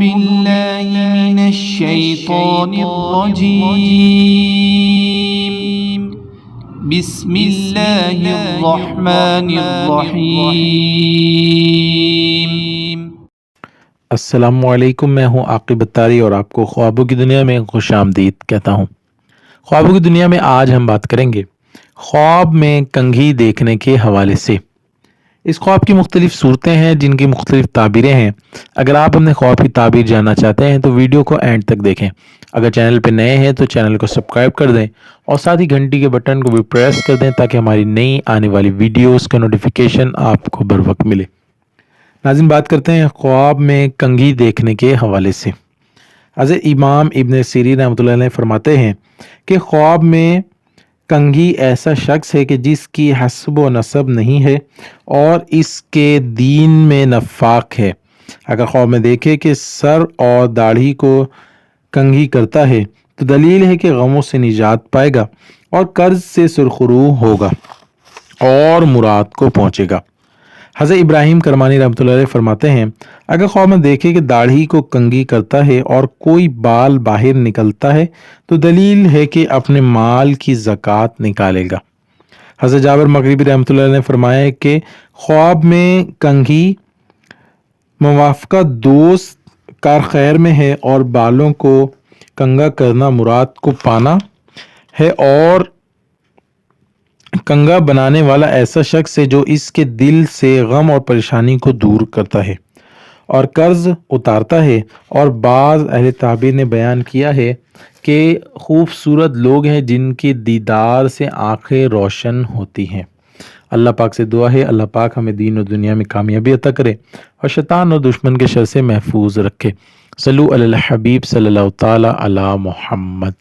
بالله من الشيطان الرجيم بسم الله الرحمن الرحيم۔ السلام علیکم، میں ہوں عاقب اتاری اور آپ کو خوابوں کی دنیا میں خوش آمدید کہتا ہوں۔ خوابوں کی دنیا میں آج ہم بات کریں گے خواب میں کنگھی دیکھنے کے حوالے سے۔ اس خواب کی مختلف صورتیں ہیں جن کی مختلف تعبیریں ہیں۔ اگر آپ اپنے خواب کی تعبیر جاننا چاہتے ہیں تو ویڈیو کو اینڈ تک دیکھیں۔ اگر چینل پہ نئے ہیں تو چینل کو سبسکرائب کر دیں اور ساتھ ہی گھنٹی کے بٹن کو بھی پریس کر دیں تاکہ ہماری نئی آنے والی ویڈیوز کا نوٹیفیکیشن آپ کو بر وقت ملے۔ ناظرین، بات کرتے ہیں خواب میں کنگھی دیکھنے کے حوالے سے۔ حضرت امام ابن سیرین رحمۃ اللہ علیہ فرماتے ہیں کہ خواب میں کنگھی ایسا شخص ہے کہ جس کی حسب و نسب نہیں ہے اور اس کے دین میں نفاق ہے۔ اگر خواب میں دیکھے کہ سر اور داڑھی کو کنگھی کرتا ہے تو دلیل ہے کہ غموں سے نجات پائے گا اور قرض سے سرخرو ہوگا اور مراد کو پہنچے گا۔ حضرت ابراہیم کرمانی رحمۃ اللہ علیہ فرماتے ہیں اگر خواب میں دیکھے کہ داڑھی کو کنگھی کرتا ہے اور کوئی بال باہر نکلتا ہے تو دلیل ہے کہ اپنے مال کی زکوٰۃ نکالے گا۔ حضرت جابر مغربی رحمۃ اللہ علیہ نے فرمایا کہ خواب میں کنگھی موافقہ دوست کار خیر میں ہے اور بالوں کو کنگھا کرنا مراد کو پانا ہے، اور کنگھا بنانے والا ایسا شخص ہے جو اس کے دل سے غم اور پریشانی کو دور کرتا ہے اور قرض اتارتا ہے۔ اور بعض اہل تعبیر نے بیان کیا ہے کہ خوبصورت لوگ ہیں جن کے دیدار سے آنکھیں روشن ہوتی ہیں۔ اللہ پاک سے دعا ہے اللہ پاک ہمیں دین و دنیا میں کامیابی عطا کرے اور شیطان اور دشمن کے شر سے محفوظ رکھے۔ صلو علی الحبیب صلی اللہ تعالی علی محمد۔